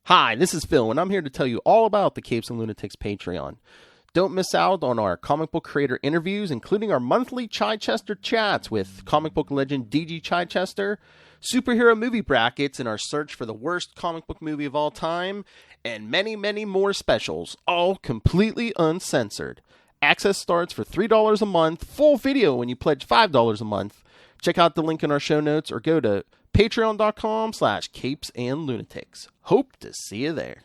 Hi, this is Phil, and I'm here to tell you all about the Capes and Lunatics Patreon. Don't miss out on our comic book creator interviews, including our monthly Chichester chats with comic book legend DG Chichester, superhero movie brackets in our search for the worst comic book movie of all time, and many, many more specials, all completely uncensored. Access starts for $3 a month, full video when you pledge $5 a month. Check out the link in our show notes or go to patreon.com/CapesandLunatics. Hope to see you there.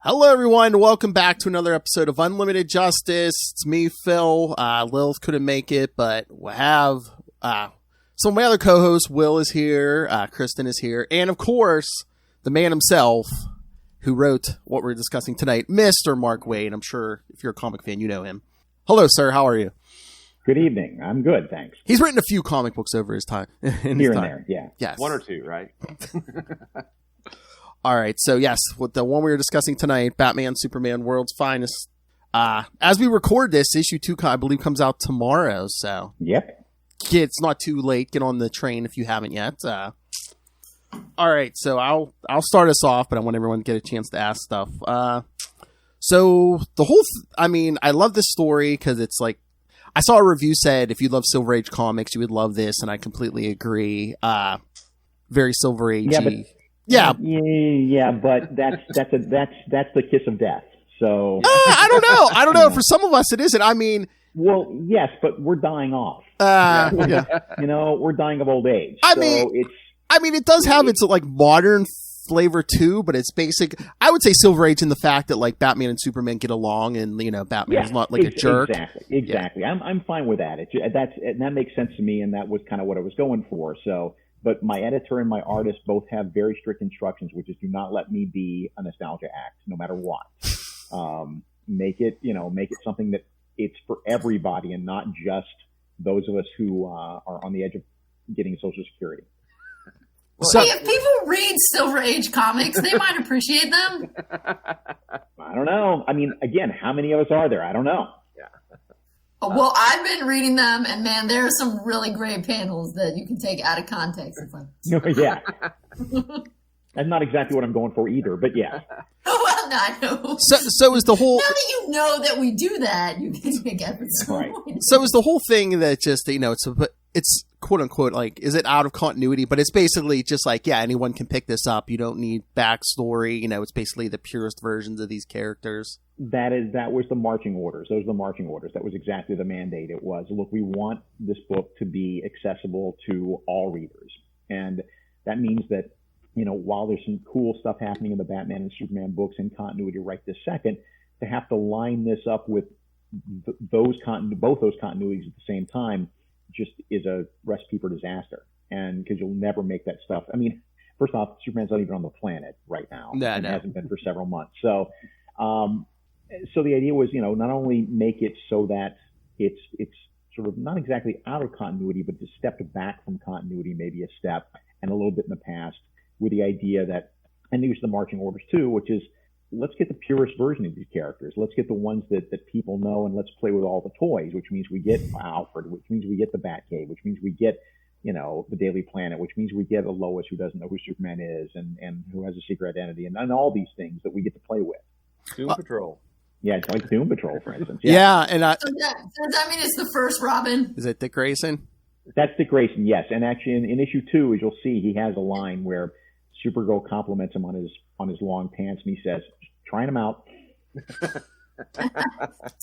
Hello, everyone. Welcome back to another episode of Unlimited Justice. It's me, Phil. Lilith couldn't make it, but we have some of my other co-hosts. Will is here. Kristen is here. And, of course, the man himself who wrote what we're discussing tonight, Mr. Mark Waid. I'm sure if you're a comic fan, you know him. Hello, sir. How are you? Good evening. I'm good, thanks. He's written a few comic books over his time. Here and there, yeah. Yes. One or two, right? All right, so yes, with the one we were discussing tonight, Batman, Superman, World's Finest. As we record this, issue 2, I believe, comes out tomorrow. So, yep, it's not too late. Get on the train if you haven't yet. All right, so I'll start us off, but I want everyone to get a chance to ask stuff. So the whole, I love this story because it's like I saw a review said if you love Silver Age comics, you would love this, and I completely agree. Very Silver Age-y. Yeah, but that's the kiss of death. So I don't know. I don't know. For some of us, it isn't. Well, yes, but we're dying off. Yeah. We're dying of old age. It does have its like modern flavor too, but it's basic. I would say Silver Age in the fact that like Batman and Superman get along, and Batman is not like a jerk. Exactly. Yeah. I'm fine with that. That makes sense to me, and that was kind of what I was going for. So. But my editor and my artist both have very strict instructions, which is do not let me be a nostalgia act, no matter what. Make it something that it's for everybody and not just those of us who are on the edge of getting Social Security. So, if people read Silver Age comics, they might appreciate them. I don't know. Again, how many of us are there? I don't know. Well, I've been reading them, and man, there are some really great panels that you can take out of context. It's like, yeah. That's not exactly what I'm going for either, but yeah. Well, no, I know. So is the whole... Now that you know that we do that, you can make episodes. Right. So is the whole thing that just, it's quote unquote, like, is it out of continuity? But it's basically just like, yeah, anyone can pick this up. You don't need backstory. It's basically the purest versions of these characters. That was the marching orders. Those were the marching orders. That was exactly the mandate. It was, look, we want this book to be accessible to all readers. And that means that, while there's some cool stuff happening in the Batman and Superman books in continuity right this second, to have to line this up with both those continuities at the same time just is a recipe for disaster. And because you'll never make that stuff. First off, Superman's not even on the planet right now. And hasn't been for several months. So the idea was, not only make it so that it's sort of not exactly out of continuity, but to step back from continuity, maybe a step and a little bit in the past, with the idea that, and these are the marching orders too, which is let's get the purest version of these characters. Let's get the ones that people know, and let's play with all the toys, which means we get Alfred, which means we get the Batcave, which means we get, the Daily Planet, which means we get a Lois who doesn't know who Superman is and who has a secret identity, and all these things that we get to play with. Doom Patrol. Yeah, it's like Doom Patrol, for instance. Yeah, and does that mean it's the first Robin? Is it Dick Grayson? That's Dick Grayson, yes. And actually, in issue 2, as you'll see, he has a line where Supergirl compliments him on his long pants, and he says, "Trying them out."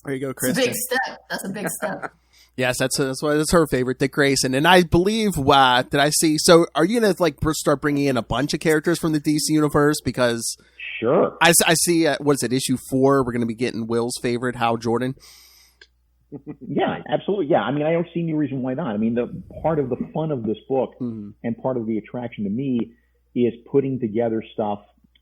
There you go, Chris. It's a big step. That's a big step. Yes, that's her favorite, Dick Grayson. And I believe, did I see? So are you going to like start bringing in a bunch of characters from the DC universe? Because sure, I see, what is it, issue 4? We're going to be getting Will's favorite, Hal Jordan. Yeah, absolutely. Yeah, I mean, I don't see any reason why not. I mean, the part of the fun of this book and part of the attraction to me is putting together stuff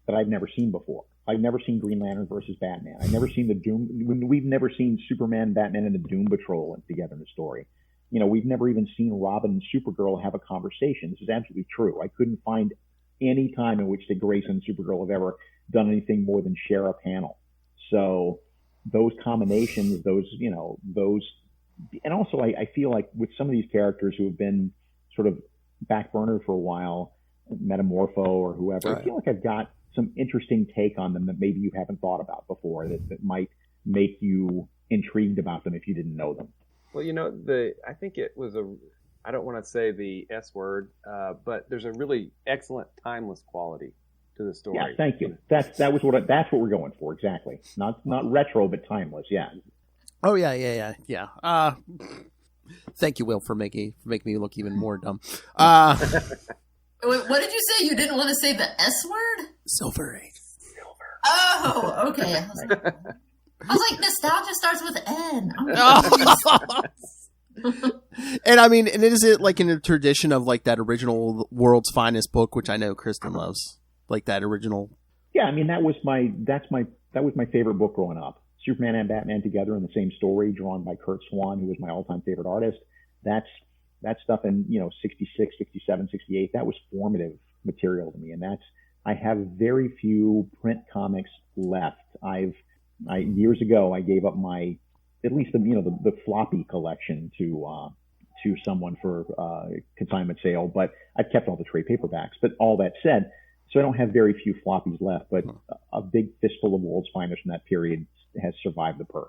that I've never seen before. I've never seen Green Lantern versus Batman. I've never seen the Doom. We've never seen Superman, Batman, and the Doom Patrol together in the story. You know, we've never even seen Robin and Supergirl have a conversation. This is absolutely true. I couldn't find any time in which Dick Grayson and Supergirl have ever done anything more than share a panel. So those combinations, and also I feel like with some of these characters who have been sort of back burner for a while, Metamorpho or whoever, right. I feel like I've got some interesting take on them that maybe you haven't thought about before that might make you intrigued about them if you didn't know them. Well, you know, I think it was I don't want to say the S word, but there's a really excellent timeless quality to the story. Yeah, thank you. That's what we're going for, exactly. Not retro, but timeless. Yeah. Oh yeah. Thank you, Will, for making me look even more dumb. Wait, what did you say? You didn't want to say the S word? Silver. Oh, okay. I was like, nostalgia starts with N. And I mean, and is it like in the tradition of like that original World's Finest book, which I know Kristen loves, like that original? Yeah, I mean that was my favorite book growing up. Superman and Batman together in the same story, drawn by Kurt Swan, who was my all-time favorite artist. That stuff in 66, 67, 68, that was formative material to me, and I have very few print comics left. Years ago I gave up at least the floppy collection to someone for consignment sale, but I've kept all the trade paperbacks. But all that said, so I don't have very few floppies left, but a big fistful of World's Finest from that period has survived the purge.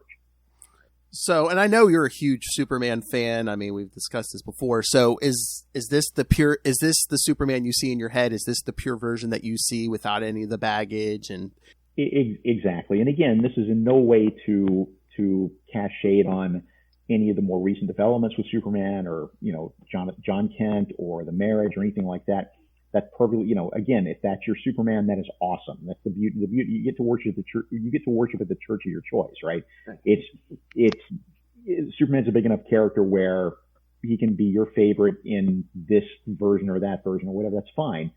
So, and I know you're a huge Superman fan. I mean, we've discussed this before. So is this the Superman you see in your head? Is this the pure version that you see without any of the baggage? And exactly. And again, this is in no way to cast shade on any of the more recent developments with Superman or, John Kent or the marriage or anything like that. That's perfectly, again, if that's your Superman, that is awesome. That's the beauty. You get to worship the church. You get to worship at the church of your choice, right? Superman's a big enough character where he can be your favorite in this version or that version or whatever. That's fine.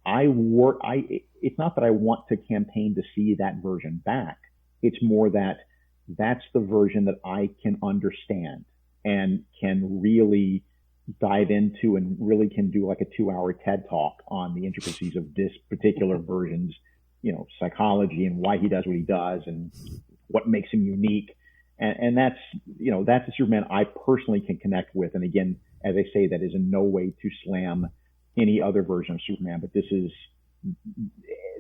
It's not that I want to campaign to see that version back. It's more that that's the version that I can understand and can really dive into and really can do like a 2-hour TED talk on the intricacies of this particular version's, psychology and why he does what he does and what makes him unique. And that's the Superman I personally can connect with. And again, as I say, that is in no way to slam any other version of Superman, but this is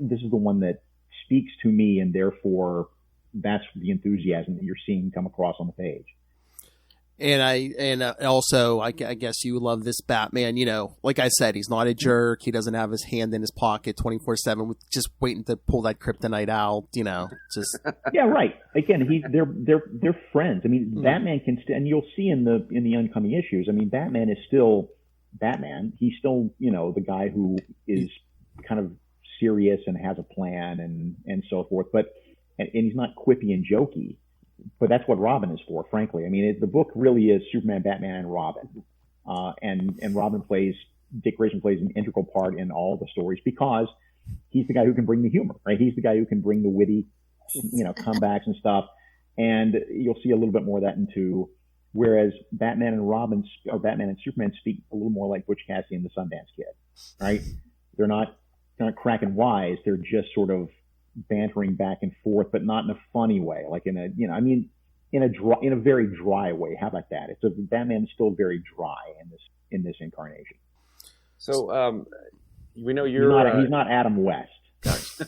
the one that speaks to me, and therefore that's the enthusiasm that you're seeing come across on the page. And also, I guess you love this Batman. Like I said, he's not a jerk. He doesn't have his hand in his pocket 24/7, just waiting to pull that kryptonite out. Just yeah, right. Again, they're friends. I mean, Batman can and you'll see in the oncoming issues. I mean, Batman is still Batman. He's still the guy who is kind of serious and has a plan and so forth. But and he's not quippy and jokey. But that's what Robin is for, frankly. I mean, the book really is Superman, Batman, and Robin. And Dick Grayson plays an integral part in all the stories because he's the guy who can bring the humor, right? He's the guy who can bring the witty, comebacks and stuff. And you'll see a little bit more of that in 2. Whereas Batman and Superman speak a little more like Butch Cassidy and the Sundance Kid, right? They're not cracking wise. They're just sort of bantering back and forth, but not in a funny way, like in a very dry way. How about that? Batman is still very dry in this incarnation. So we know you're he's not Adam West. Yes,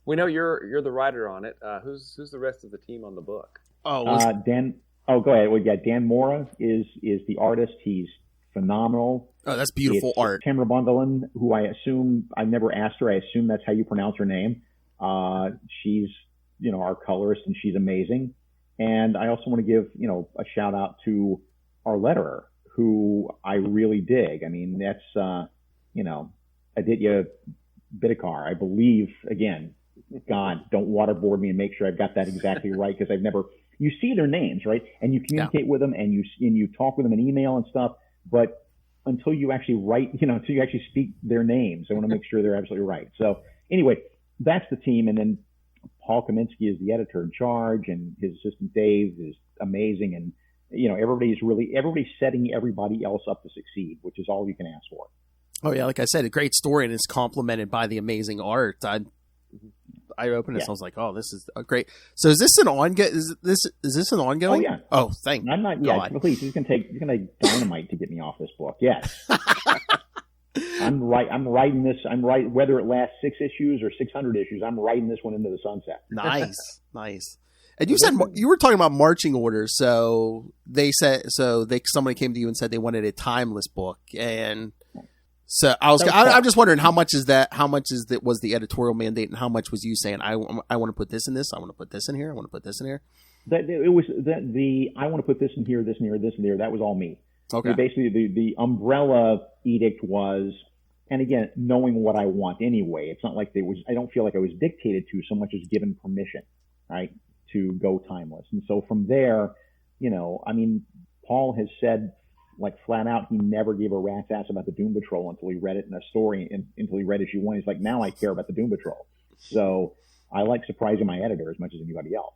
we know you're the writer on it. Who's the rest of the team on the book? Dan. Oh, go ahead. Well, yeah, Dan Mora is the artist. He's phenomenal. Oh, that's beautiful art. Tamara Bundlin, who I've never asked her. I assume that's how you pronounce her name. She's, our colorist, and she's amazing. And I also want to give, a shout out to our letterer, who I really dig. I mean, that's, Aditya Bidikar, I believe, again, God, don't waterboard me and make sure I've got that exactly right, because you see their names, right? And you communicate with them, and you talk with them in email and stuff, but until you actually write, until you actually speak their names, I want to make sure they're absolutely right. So anyway, that's the team. And then Paul Kaminsky is the editor in charge, and his assistant Dave is amazing. And, everybody's setting everybody else up to succeed, which is all you can ask for. Oh yeah. Like I said, a great story, and it's complemented by the amazing art. I opened it, and I was like, "Oh, this is great." So, is this an ongoing? Is this an ongoing? Oh yeah. Oh, thank God. I'm not. Yeah, please. You can take dynamite to get me off this book. Yes. I'm writing this. Whether it lasts 6 issues or 600 issues, I'm writing this one into the sunset. Nice. And you said you were talking about marching orders. So somebody came to you and said they wanted a timeless book, and so I'm just wondering, how much is that? How much was the editorial mandate, and how much was you saying, I want to put this in this, I want to put this in here, I want to put this in here? It was I want to put this in here, this in here, this in here. That was all me. Okay. Basically, the umbrella edict was, and again, knowing what I want anyway. It's not like I don't feel like I was dictated to so much as given permission, right, to go timeless. And so from there, Paul has said, like, flat out, he never gave a rat's ass about the Doom Patrol until he read it in a story, until he read issue 1. He's like, now I care about the Doom Patrol. So I like surprising my editor as much as anybody else.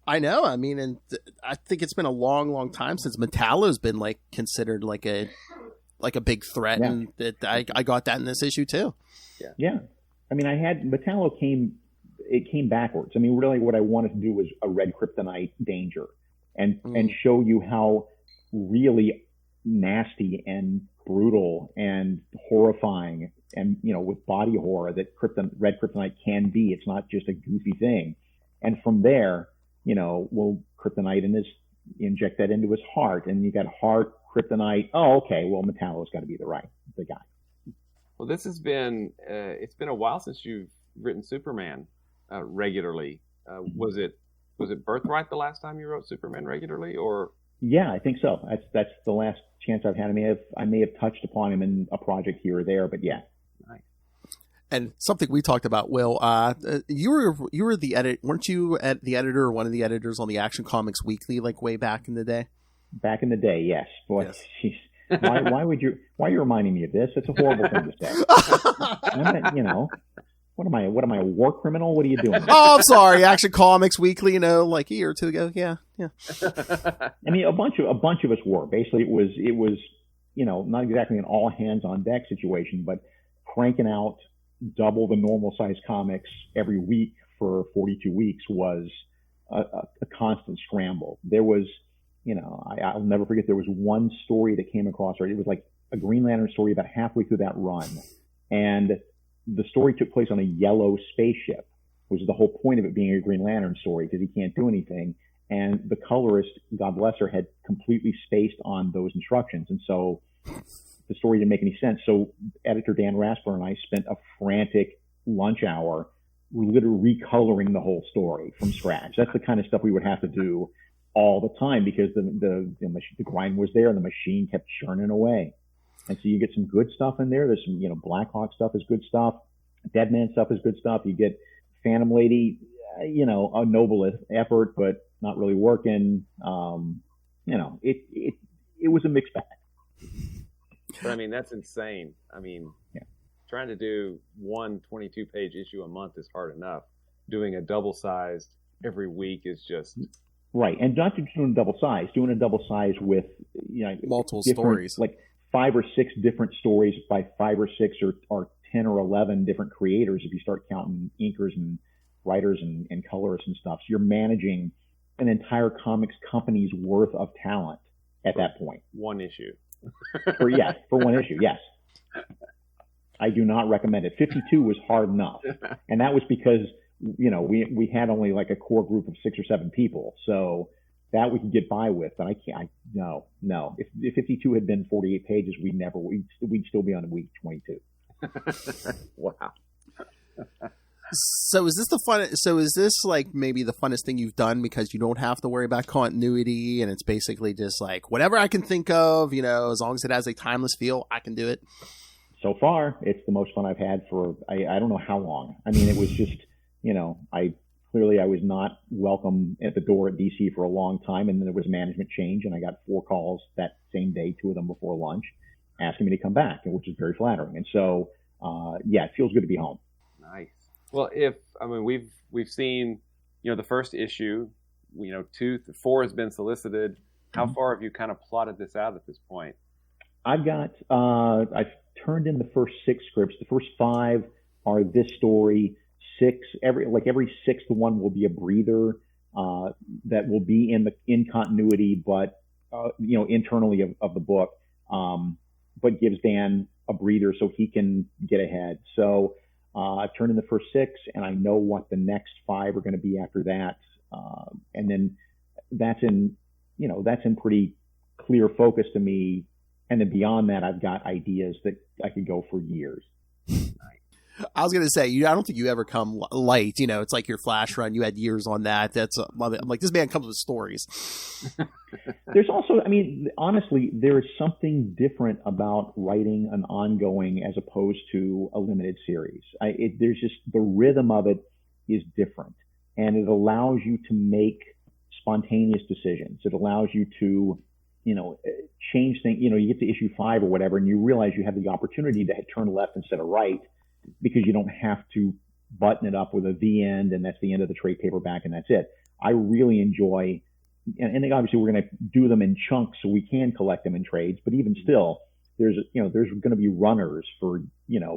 I know. I mean, and I think it's been a long, long time since Metallo's been considered like a big threat, and that I got that in this issue too. Yeah. I mean, Metallo came backwards. I mean, really, what I wanted to do was a red kryptonite danger, and show you how really nasty and brutal and horrifying, and with body horror, that red kryptonite can be. It's not just a goofy thing. And from there, kryptonite inject that into his heart, and you got heart, kryptonite. Oh, okay. Well, Metallo's got to be the guy. Well, this has been it's been a while since you've written Superman regularly. Was it Birthright the last time you wrote Superman regularly, or? Yeah, I think so. That's the last chance I've had. I may have touched upon him in a project here or there, but yeah. Nice. And something we talked about, Will, you were the edit, weren't you the editor or one of the editors on the Action Comics Weekly, like way back in the day? Back in the day, yes. Boy, yes. Why are you reminding me of this? It's a horrible thing to say. What am I, a war criminal? What are you doing? Oh, I'm sorry. Action Comics Weekly, like a year or two ago. Yeah. I mean, a bunch of us were. Basically, it was, not exactly an all hands on deck situation, but cranking out double the normal size comics every week for 42 weeks was a constant scramble. There was, I'll never forget, there was one story that came across, right? It was like a Green Lantern story about halfway through that run. And the story took place on a yellow spaceship, which is the whole point of it being a Green Lantern story, because he can't do anything. And the colorist, God bless her, had completely spaced on those instructions. And so the story didn't make any sense. So editor Dan Raspler and I spent a frantic lunch hour literally recoloring the whole story from scratch. That's the kind of stuff we would have to do all the time, because the grind was there and the machine kept churning away. And so you get some good stuff in there. There's some, Blackhawk stuff is good stuff. Deadman stuff is good stuff. You get Phantom Lady, a noble effort, but not really working. It was a mixed bag. But I mean, that's insane. I mean, trying to do 22-page issue a month is hard enough. Doing a double-sized every week is just... Right. And not just doing a double size with, multiple stories. Like 5 or 6 different stories by 5 or 6 or 10 or 11 different creators, if you start counting inkers and writers and colorists and stuff. So you're managing an entire comics company's worth of talent at that point. One issue. For one issue, yes. I do not recommend it. 52 was hard enough. And that was because, we had only like a core group of 6 or 7 people. So that we could get by with, but no. If 52 had been 48 pages, we'd still be on week 22. Wow. So is this is this like maybe the funnest thing you've done because you don't have to worry about continuity and it's basically just like whatever I can think of, as long as it has a timeless feel, I can do it? So far, it's the most fun I've had for, I don't know how long. I mean, it was just, I was not welcome at the door at DC for a long time. And then there was management change and I got 4 calls that same day, 2 of them before lunch, asking me to come back, which is very flattering. And so, it feels good to be home. Nice. Well, we've seen, the first issue, 4 has been solicited. How far have you kind of plotted this out at this point? I've turned in the first 6 scripts. The first 5 are this story. 6, every 6th one will be a breather that will be in continuity, but internally of the book, but gives Dan a breather so he can get ahead. So I've turned in the first 6, and I know what the next 5 are going to be after that, and then that's in pretty clear focus to me. And then beyond that, I've got ideas that I could go for years. I was going to say, I don't think you ever come light. It's like your Flash run. You had years on that. I'm like, this man comes with stories. There's also, honestly, there is something different about writing an ongoing as opposed to a limited series. There's just, the rhythm of it is different. And it allows you to make spontaneous decisions. It allows you to change things. You get to issue 5 or whatever, and you realize you have the opportunity to turn left instead of right because you don't have to button it up with a the end, and that's the end of the trade paperback, and that's it. I really enjoy, and obviously we're going to do them in chunks so we can collect them in trades, but even still, there's going to be runners for,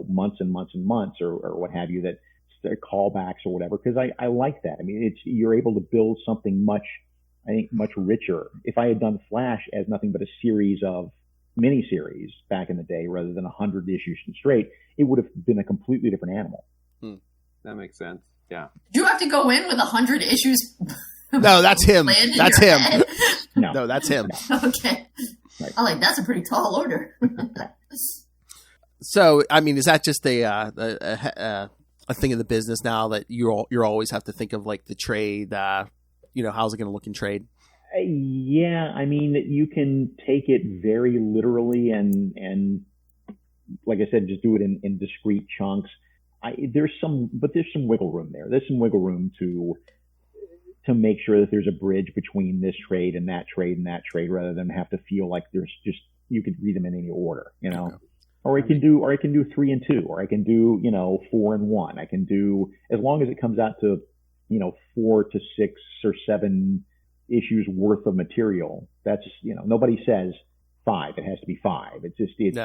months and months and months or what have you, that callbacks or whatever, because I like that. You're able to build something much richer. If I had done Flash as nothing but a series of miniseries back in the day rather than 100 issues straight, it would have been a completely different animal. That makes sense. Yeah. Do you have to go in with 100 issues? No, that's him. That's him. No, that's him. Okay. Right. That's a pretty tall order. So, is that just a thing in the business now that you always have to think of like the trade? How's it going to look in trade? Yeah, you can take it very literally and like I said, just do it in discrete chunks. There's some wiggle room there. There's some wiggle room to make sure that there's a bridge between this trade and that trade and that trade, rather than have to feel like there's just, you could read them in any order, Okay. Or I can do 3 and 2, or I can do 4 and 1. I can do, as long as it comes out to 4 to 6 or 7 issues worth of material. That's nobody says 5. It has to be 5. It's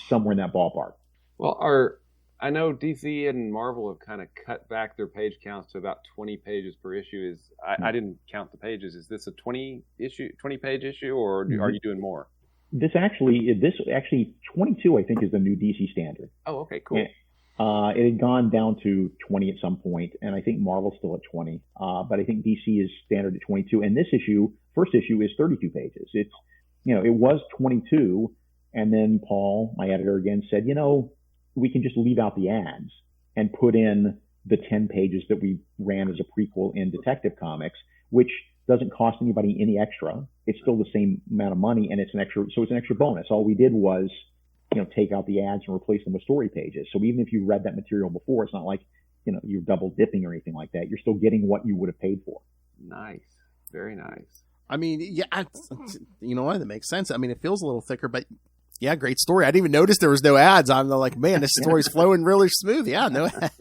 somewhere in that ballpark. Well, I know DC and Marvel have kind of cut back their page counts to about 20 pages per issue. I didn't count the pages. Is this a 20 page issue, or are you doing more? This actually 22, I think, is the new DC standard. Oh, okay, cool. It had gone down to 20 at some point, and I think Marvel's still at 20. But I think DC is standard at 22. And this first issue, is 32 pages. It was 22, and then Paul, my editor, again said, we can just leave out the ads and put in the 10 pages that we ran as a prequel in Detective Comics, which doesn't cost anybody any extra. It's still the same amount of money, and it's an extra bonus. All we did was take out the ads and replace them with story pages. So even if you read that material before, it's not like, you're double dipping or anything like that. You're still getting what you would have paid for. Nice. Very nice. You know what? That makes sense. It feels a little thicker, but yeah, great story. I didn't even notice there was no ads. I'm like, man, this story's flowing really smooth. Yeah, no ads.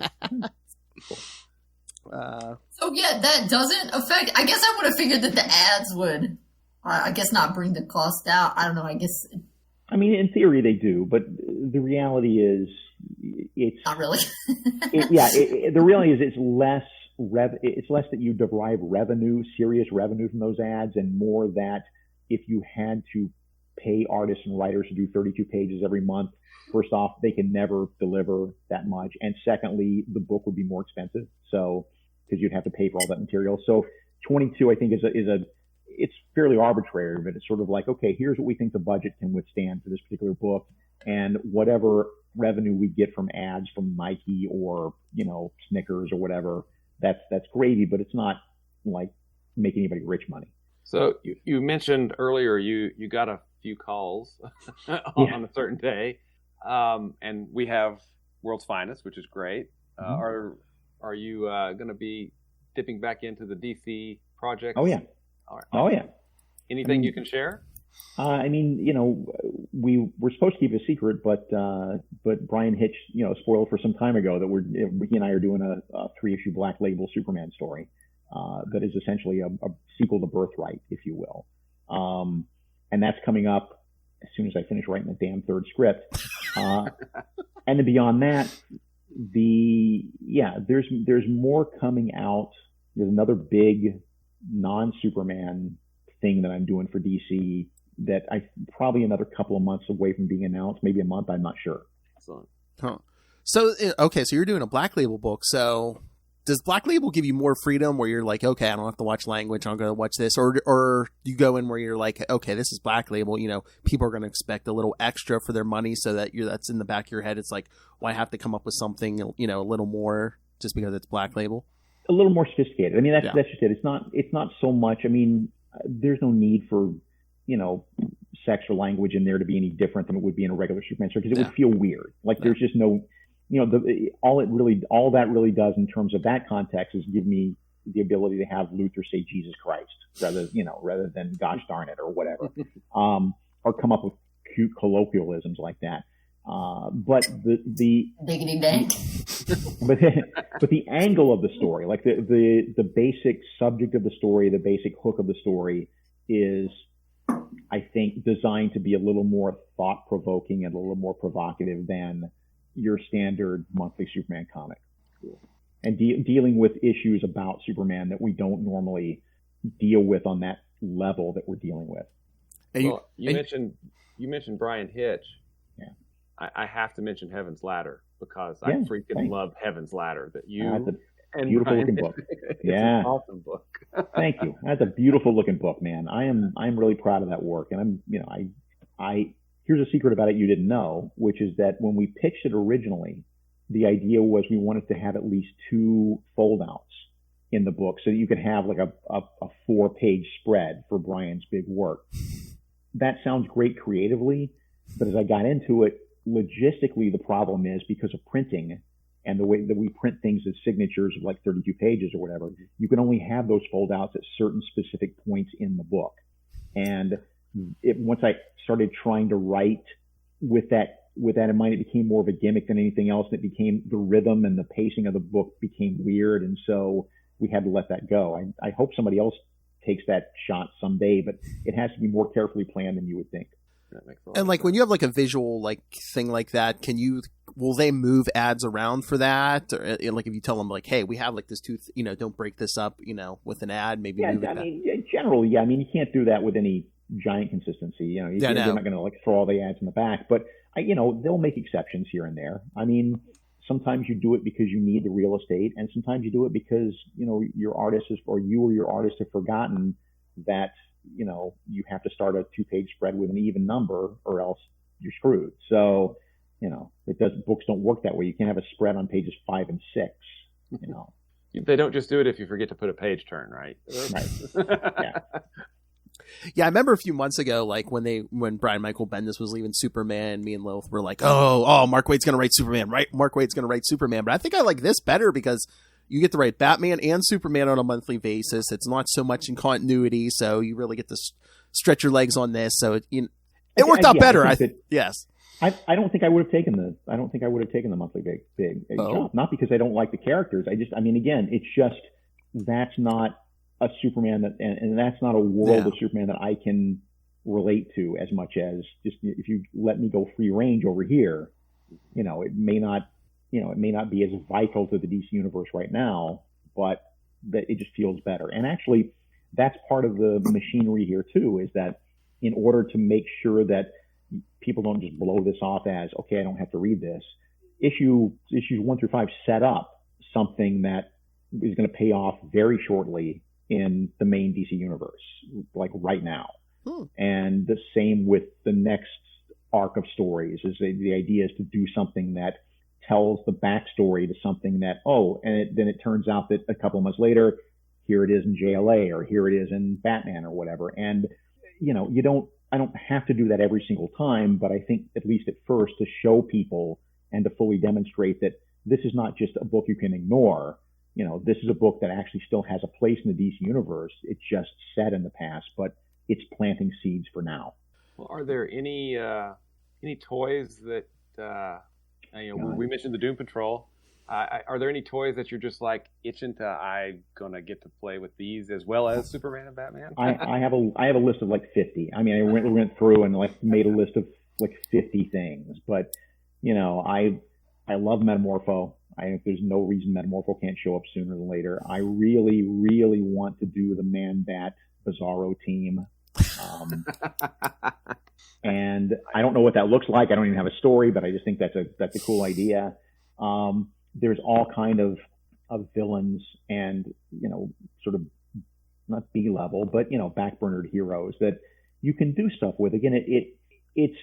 So yeah, that doesn't affect, I guess I would have figured that the ads would, I guess, not bring the cost out. I don't know. I guess. In theory they do, but the reality is it's not really. The reality is it's less that you derive serious revenue from those ads, and more that if you had to pay artists and writers to do 32 pages every month, first off, they can never deliver that much, and secondly, the book would be more expensive. So, because you'd have to pay for all that material. So 22, I think, it's fairly arbitrary, but it's sort of like, okay, here's what we think the budget can withstand for this particular book, and whatever revenue we get from ads from Nike or, Snickers or whatever, that's gravy, but it's not like making anybody rich money. So you mentioned earlier you got a few calls on a certain day, and we have World's Finest, which is great. Are you going to be dipping back into the DC projects? Oh yeah. All right. Oh yeah. Anything you can share? We were supposed to keep it a secret, but Brian Hitch, spoiled for some time ago that he and I are doing a 3-issue Black Label Superman story that is essentially a sequel to Birthright, if you will. And that's coming up as soon as I finish writing the damn third script. And then beyond that, there's more coming out. There's another big non-Superman thing that I'm doing for DC that I probably another couple of months away from being announced, maybe a month. I'm not sure. Excellent. Huh. So, okay, so you're doing a Black Label book. So does Black Label give you more freedom where you're like, okay, I don't have to watch language, I'm going to watch this? Or you go in where you're like, okay, this is Black Label, people are going to expect a little extra for their money, so that that's in the back of your head. It's like, well, I have to come up with something, a little more just because it's Black Label? A little more sophisticated. I mean, that's just it. It's not so much. I mean, there's no need for, sex or language in there to be any different than it would be in a regular Superman story, because it would feel weird. Like there's just no, all that really does in terms of that context is give me the ability to have Luthor say Jesus Christ rather than gosh darn it or whatever, or come up with cute colloquialisms like that. But the diggity dang. but the angle of the story, like the basic subject of the story, the basic hook of the story is, I think, designed to be a little more thought-provoking and a little more provocative than your standard monthly Superman comic. And dealing with issues about Superman that we don't normally deal with on that level that we're dealing with. Well, you mentioned Brian Hitch. Yeah. I have to mention Heaven's Ladder, because I freaking love Heaven's Ladder. That you and beautiful looking book. It's an awesome book. Thank you. That's a beautiful looking book, man. I'm really proud of that work. And I here's a secret about it you didn't know, which is that when we pitched it originally, the idea was we wanted to have at least 2 foldouts in the book so that you could have like a 4-page spread for Brian's big work. That sounds great creatively, but as I got into it, logistically, the problem is because of printing and the way that we print things as signatures of like 32 pages or whatever, you can only have those foldouts at certain specific points in the book. And once I started trying to write with that in mind, it became more of a gimmick than anything else. It became the rhythm and the pacing of the book became weird. And so we had to let that go. I hope somebody else takes that shot someday, but it has to be more carefully planned than you would think. And like when you have like a visual like thing like that, will they move ads around for that? Or like if you tell them like, hey, we have like this don't break this up, with an ad, maybe move it. Generally, yeah. I mean, you can't do that with any giant consistency. You're not going to like throw all the ads in the back, but they'll make exceptions here and there. I mean, sometimes you do it because you need the real estate, and sometimes you do it because your artist or your artist have forgotten that you have to start a 2-page spread with an even number, or else you're screwed. So books don't work that way. You can't have a spread on pages 5 and 6. They don't just do it if you forget to put a page turn, right? Right. Yeah, I remember a few months ago, like when Brian Michael Bendis was leaving Superman, me and Lilith were like, oh, Mark Waid's going to write Superman, right? Mark Waid's going to write Superman. But I think I like this better because you get to write Batman and Superman on a monthly basis. It's not so much in continuity, so you really get to stretch your legs on this. So it worked out better. Yes. I don't think I would have taken the monthly big job. Not because I don't like the characters. Again, it's just that's not a Superman and that's not a world of Superman that I can relate to as much as just if you let me go free range over here, it may not be as vital to the DC universe right now, but that it just feels better. And actually, that's part of the machinery here too, is that in order to make sure that people don't just blow this off as, okay, I don't have to read this, issues 1 through 5 set up something that is going to pay off very shortly in the main DC universe, like right now. And the same with the next arc of stories. Is the idea is to do something that tells the backstory to something that, then it turns out that a couple of months later, here it is in JLA, or here it is in Batman, or whatever. And, I don't have to do that every single time, but I think at least at first to show people and to fully demonstrate that this is not just a book you can ignore. This is a book that actually still has a place in the DC universe. It's just set in the past, but it's planting seeds for now. Well, are there any toys that, we mentioned the Doom Patrol. Are there any toys that you're just like itching to, I'm gonna get to play with these as well as Superman and Batman? I have a list of like 50. I mean, I went through and like made a list of like 50 things, but I love Metamorpho. I think there's no reason Metamorpho can't show up sooner than later. I really, really want to do the Man-Bat Bizarro team. And I don't know what that looks like. I don't even have a story, but I just think that's a cool idea. There's all kind of villains and, sort of not B-level, but, backburnered heroes that you can do stuff with. Again, it's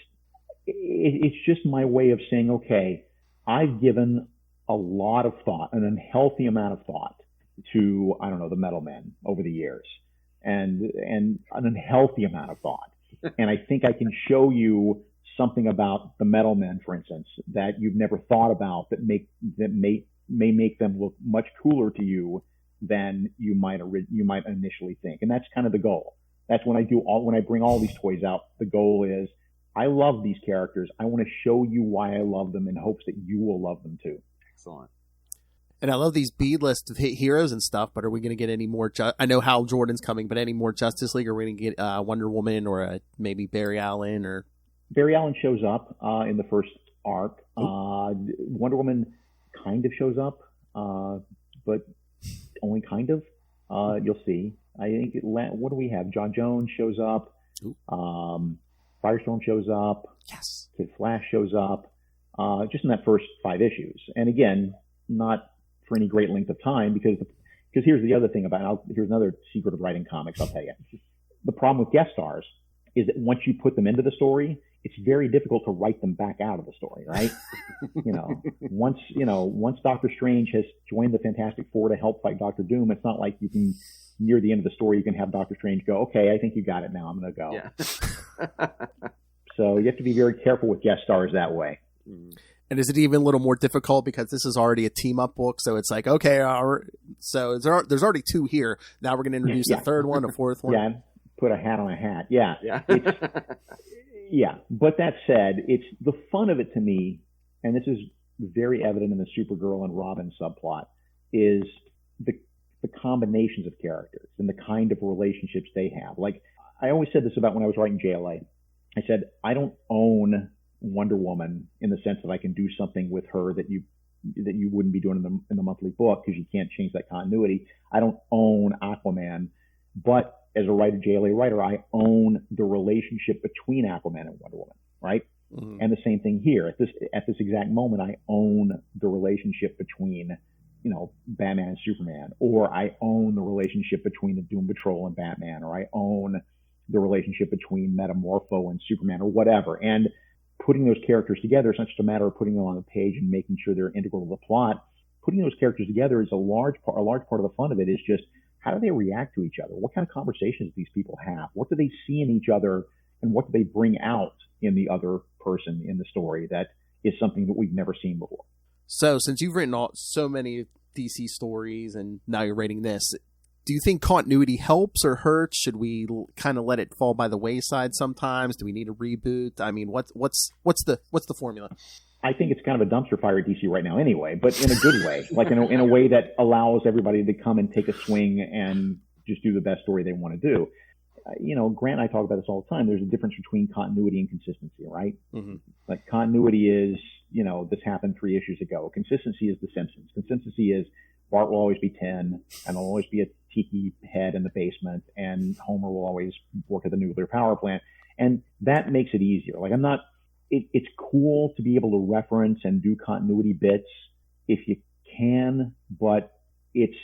just my way of saying, okay, I've given a lot of thought, an unhealthy amount of thought to, the Metal Men over the years, and an unhealthy amount of thought. And I think I can show you something about the Metal Men, for instance, that you've never thought about that may make them look much cooler to you than you might initially think. And that's kind of the goal. That's when I bring all these toys out, the goal is I love these characters. I want to show you why I love them in hopes that you will love them too. Excellent. And I love these B-list heroes and stuff, but are we going to get any more? I know Hal Jordan's coming, but any more Justice League? Are we going to get Wonder Woman or maybe Barry Allen? Or Barry Allen shows up in the first arc. Wonder Woman kind of shows up, but only kind of. You'll see. I think what do we have? John Jones shows up. Firestorm shows up. Yes. Kid Flash shows up. Just in that first 5 issues, and again, not for any great length of time, because here's the other thing here's another secret of writing comics. I'll tell you, the problem with guest stars is that once you put them into the story, it's very difficult to write them back out of the story, right? Once Doctor Strange has joined the Fantastic Four to help fight Doctor Doom, it's not like you can, near the end of the story, you can have Doctor Strange go, okay, I think you got it now, I'm going to go. Yeah. So you have to be very careful with guest stars that way. And is it even a little more difficult because this is already a team-up book? So it's like, okay, there's already 2 here. Now we're going to introduce a third one, a fourth one. Yeah, put a hat on a hat. Yeah. Yeah. But that said, it's the fun of it to me, and this is very evident in the Supergirl and Robin subplot, is the combinations of characters and the kind of relationships they have. Like, I always said this about when I was writing JLA. I said, I don't own Wonder Woman in the sense that I can do something with her that you wouldn't be doing in the monthly book, because you can't change that continuity. I don't own Aquaman, but as a JLA writer, I own the relationship between Aquaman and Wonder Woman, right? Mm-hmm. And the same thing here. At this exact moment, I own the relationship between, Batman and Superman, or I own the relationship between the Doom Patrol and Batman, or I own the relationship between Metamorpho and Superman, or whatever. And putting those characters together, it's not just a matter of putting them on the page and making sure they're integral to the plot. Putting those characters together is a large part of the fun of it is just, how do they react to each other? What kind of conversations do these people have? What do they see in each other, and what do they bring out in the other person in the story that is something that we've never seen before? So since you've written so many DC stories and now you're writing this, do you think continuity helps or hurts? Should we kind of let it fall by the wayside sometimes? Do we need a reboot? I mean, what's the formula? I think it's kind of a dumpster fire at DC right now anyway, but in a good way, like in a way that allows everybody to come and take a swing and just do the best story they want to do. Grant and I talk about this all the time. There's a difference between continuity and consistency, right? Mm-hmm. Like continuity is, this happened 3 issues ago. Consistency is The Simpsons. Consistency is Bart will always be 10, and there'll always be a tiki head in the basement, and Homer will always work at the nuclear power plant. And that makes it easier. Like it's cool to be able to reference and do continuity bits if you can, but it's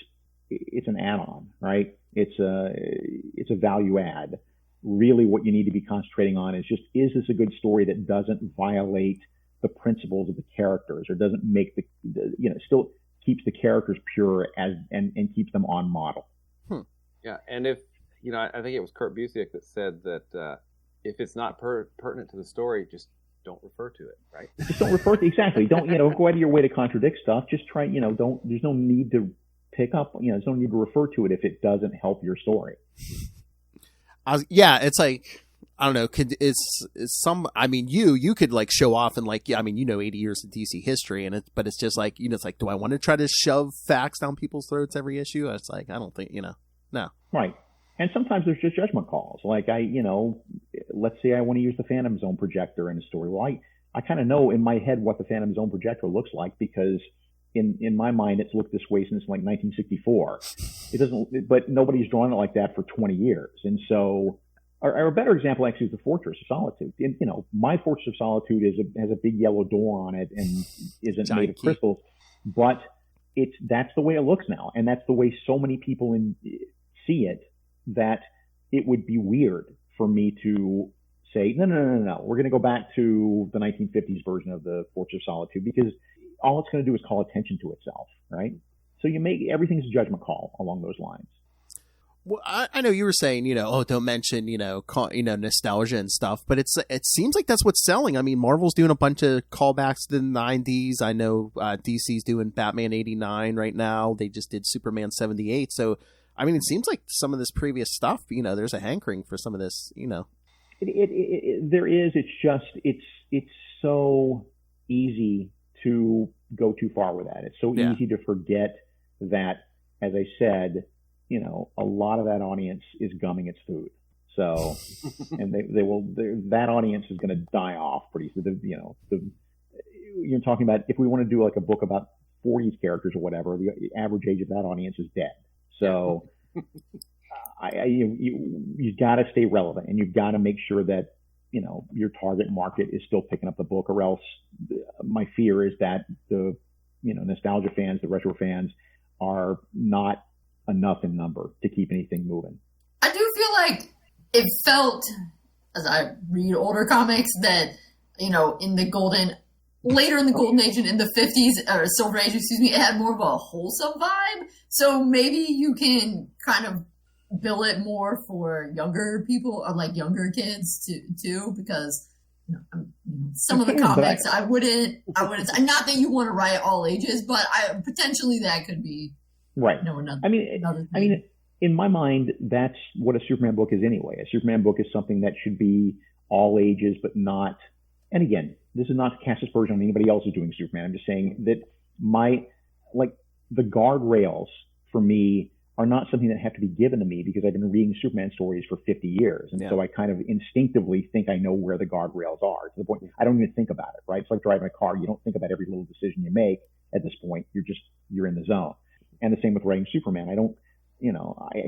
an add-on, right? It's a value add. really what you need to be concentrating on is just, is this a good story that doesn't violate the principles of the characters, or doesn't make still keeps the characters pure and keeps them on model. Yeah, and if, I think it was Kurt Busiek that said that if it's not pertinent to the story, just don't refer to it, right? Just don't refer to it. Exactly. Don't, go out of your way to contradict stuff. Just try, there's no need to pick up, there's no need to refer to it if it doesn't help your story. It's like, I don't know, you could like show off and 80 years of DC history, but it's just like, it's like, do I want to try to shove facts down people's throats every issue? It's like, I don't think, no. Right. And sometimes there's just judgment calls. Like let's say I want to use the Phantom Zone projector in a story. Well, I kind of know in my head what the Phantom Zone projector looks like, because in my mind, it's looked this way since like 1964. It doesn't, but nobody's drawn it like that for 20 years. And so, a better example actually is the Fortress of Solitude. And, my Fortress of Solitude has a big yellow door on it and isn't made of crystals, but that's the way it looks now. And that's the way so many people see it, that it would be weird for me to say, no. We're going to go back to the 1950s version of the Fortress of Solitude, because all it's going to do is call attention to itself, right? So everything's a judgment call along those lines. Well, I know you were saying, don't mention, nostalgia and stuff, but it seems like that's what's selling. I mean, Marvel's doing a bunch of callbacks to the 90s. I know DC's doing Batman 89 right now. They just did Superman 78. So, I mean, it seems like some of this previous stuff, there's a hankering for some of this, There is. It's just, it's so easy to go too far with that. It's so easy to forget that, as I said, a lot of that audience is gumming its food. So, and that audience is going to die off pretty soon. You're talking about, if we want to do like a book about 40s characters or whatever, the average age of that audience is dead. So, you got to stay relevant, and you've got to make sure that your target market is still picking up the book, or else my fear is that the nostalgia fans, the retro fans, are not enough in number to keep anything moving. I do feel like it felt, as I read older comics, that later in the Golden Age and in the 50s, or Silver Age, it had more of a wholesome vibe. So maybe you can kind of bill it more for younger people, or like younger kids too, because some of the comics I wouldn't. Not that you want to write all ages, but potentially that could be right. Another. I mean, in my mind, that's what a Superman book is anyway. A Superman book is something that should be all ages, but not. And again, this is not to cast aspersion on anybody else who's doing Superman. I'm just saying that the guardrails for me are not something that have to be given to me, because I've been reading Superman stories for 50 years. And so I kind of instinctively think I know where the guardrails are, to the point I don't even think about it, right? It's like driving a car. You don't think about every little decision you make at this point. You're in the zone. And the same with writing Superman. I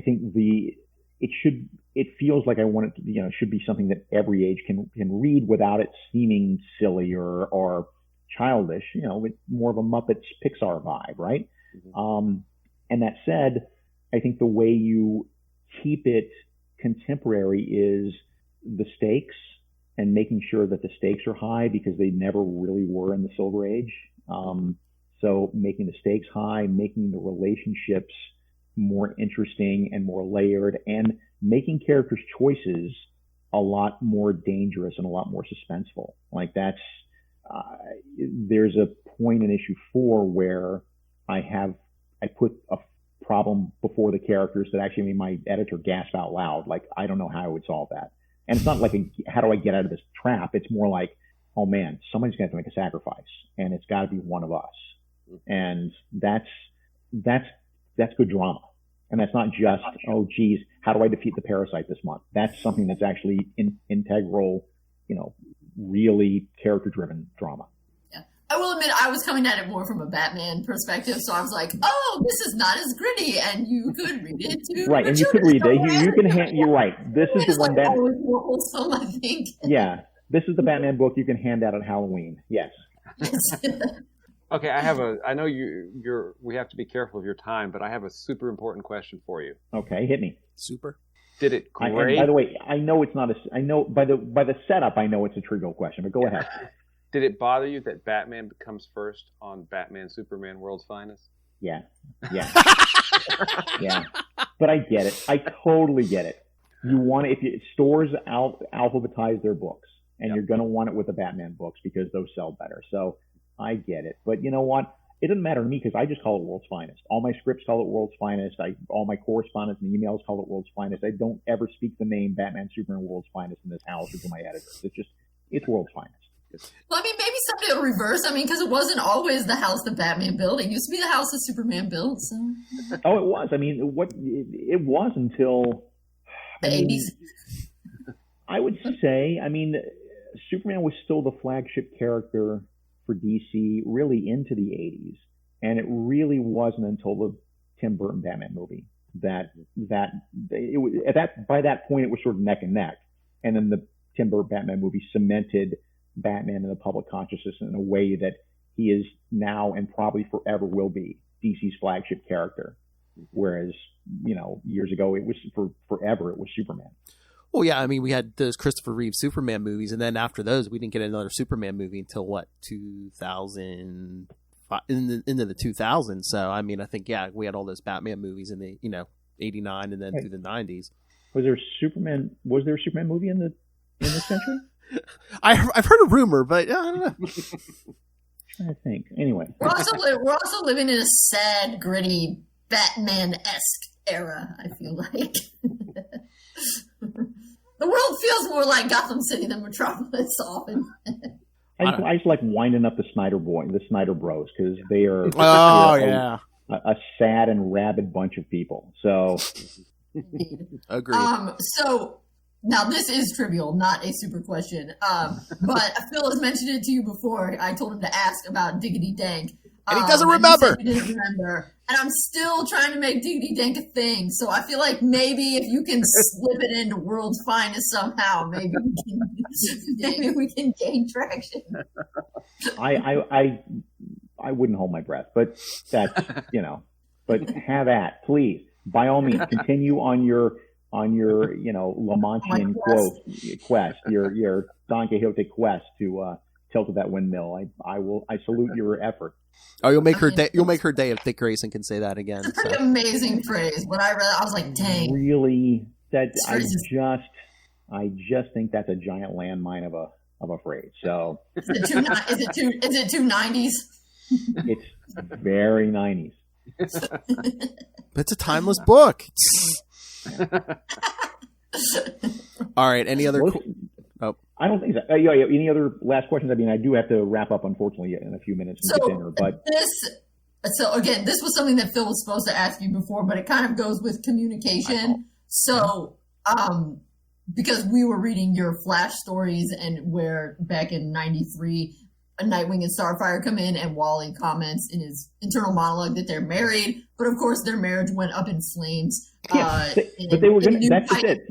think it feels like I want it to, should be something that every age can read without it seeming silly or childish, with more of a Muppets Pixar vibe, right? Mm-hmm. And that said, I think the way you keep it contemporary is the stakes, and making sure that the stakes are high, because they never really were in the Silver Age. So making the stakes high, making the relationships more interesting and more layered, and making characters' choices a lot more dangerous and a lot more suspenseful. Like that's, there's a point in issue 4 where I put a problem before the characters that actually made my editor gasp out loud. Like, I don't know how I would solve that. And it's not like, how do I get out of this trap? It's more like, oh man, somebody's going to have to make a sacrifice, and it's got to be one of us. And that's good drama. And that's not just, oh geez, how do I defeat the parasite this month? That's something that's actually integral, really character-driven drama. Yeah. I will admit, I was coming at it more from a Batman perspective, so I was like, oh, this is not as gritty, and you could read it too. Right, and you could read it. You're right. This is the one that... more wholesome, I think. Yeah, this is the Batman book you can hand out at Halloween. Yes. Okay, I know we have to be careful of your time, but I have a super important question for you. Okay, hit me. Super. Did it great? And by the way, I know it's not I know by the setup, I know it's a trivial question, but go ahead. Did it bother you that Batman comes first on Batman Superman World's Finest? Yeah. Yeah. But I get it. I totally get it. You want it, stores alphabetize their books, and you're going to want it with the Batman books because those sell better. So I get it. But you know what? It doesn't matter to me because I just call it World's Finest. All my scripts call it World's Finest. All my correspondence and emails call it World's Finest. I don't ever speak the name Batman, Superman, World's Finest in this house or to my editors. It's World's Finest. Well, I mean, maybe someday it'll reverse. I mean, because it wasn't always the house that Batman built. It used to be the house that Superman built. So. Oh, it was. I mean, it was until the 80s. I would say, I mean, Superman was still the flagship character for DC really into the 80s. And it really wasn't until the Tim Burton Batman movie that by that point it was sort of neck and neck. And then the Tim Burton Batman movie cemented Batman in the public consciousness in a way that he is now and probably forever will be DC's flagship character. Whereas, years ago it was forever it was Superman. Well, yeah, I mean, we had those Christopher Reeve Superman movies, and then after those, we didn't get another Superman movie until 2000, into the 2000s. So, I mean, I think we had all those Batman movies in the 89 and then through the 90s. Was there a Superman movie in this century? I've heard a rumor, but I don't know. I think. Anyway, we're also living in a sad, gritty Batman-esque era. I feel like the world feels more like Gotham City than Metropolis often. I just like winding up the Snyder Bros, because they are a sad and rabid bunch of people. So, agreed. So. Now, this is trivial, not a super question. But Phil has mentioned it to you before. I told him to ask about Diggity Dank. And he doesn't remember. He didn't remember. And I'm still trying to make Diggity Dank a thing. So I feel like maybe if you can slip it into World's Finest somehow, maybe we can gain traction. I wouldn't hold my breath, but that's, but have at, please. By all means, continue on your Lamantian quest, your Don Quixote quest to tilt that windmill. I salute your effort. Oh, you'll make her day. You'll make her day if Dick Grayson can say that again. It's a pretty amazing phrase. When I read it, I was like, dang. Really, I just think that's a giant landmine of a phrase. So is it too 90s? It's very 90s. But it's a timeless book. All right. Any other? I don't think so. Any other last questions? I mean, I do have to wrap up, unfortunately, in a few minutes and get dinner. But again, this was something that Phil was supposed to ask you before, but it kind of goes with communication. So, because we were reading your Flash stories, and where back in '93, Nightwing and Starfire come in, and Wally comments in his internal monologue that they're married, but of course their marriage went up in flames. But they were going to. That's just it.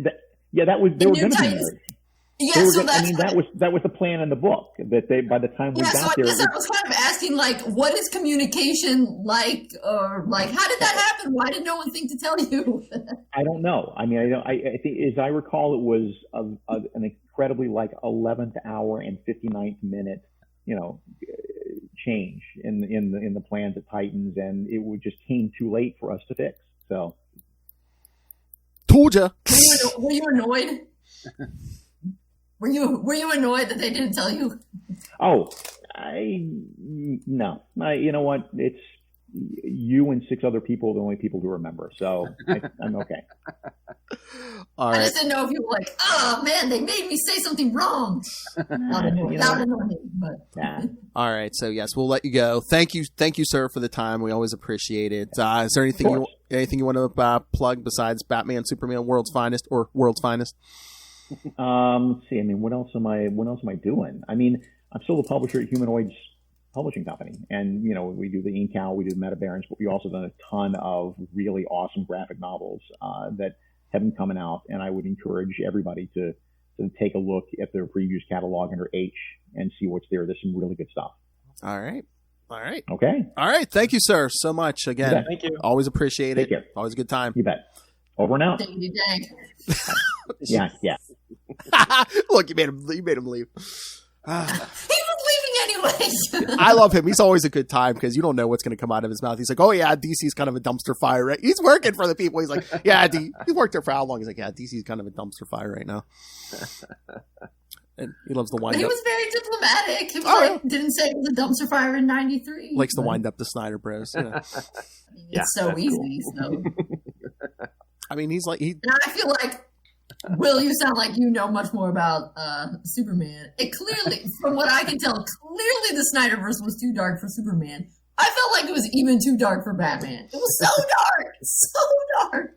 They were going to be married. Yeah, that was the plan in the book. That they, by the time we got there, I was kind of asking, like, what is communication like, or like, how did that happen? Why did no one think to tell you? I don't know. I mean, I think, as I recall, it was an incredibly 11th hour and 59th minute, change in the plans at Titans, and it just came too late for us to fix. So, told ya. Were you annoyed? Were you annoyed that they didn't tell you? Oh, no. You know what? It's you and 6 other people, the only people who remember. So I'm okay. All right. I just didn't know if you were like, oh man, they made me say something wrong. Not annoying, but. Nah. All right. So yes, we'll let you go. Thank you, sir, for the time. We always appreciate it. Is there anything you want to plug besides Batman, Superman, World's Finest, or World's Finest? Let's see. I mean, what else am I doing? I mean, I'm still the publisher at Humanoids Publishing Company, and we do the Ink Owl, we do the Meta Barons, but we also done a ton of really awesome graphic novels that have been coming out, and I would encourage everybody to take a look at their previews catalog under H and see what's there. There's some really good stuff. All right. Okay. All right. Thank you, sir, so much. Again, thank you. Always appreciate it. Take care. Always a good time. You bet. Over and out. Diggity dank. Yeah. Look, you made him leave. He was leaving anyways. I love him. He's always a good time because you don't know what's going to come out of his mouth. He's like, oh yeah, DC's kind of a dumpster fire, right? He's working for the people. He's like, yeah, he's worked there for how long? He's like, yeah, DC's kind of a dumpster fire right now. And he loves to wind up. He was very diplomatic. He was didn't say it was a dumpster fire in '93. Likes to wind up the Snyder Bros. You know? It's so easy. Cool. So I mean, he's like And I feel like, Will, you sound like you know much more about Superman. It clearly, from what I can tell, clearly the Snyderverse was too dark for Superman. I felt like it was even too dark for Batman. It was so dark, so dark.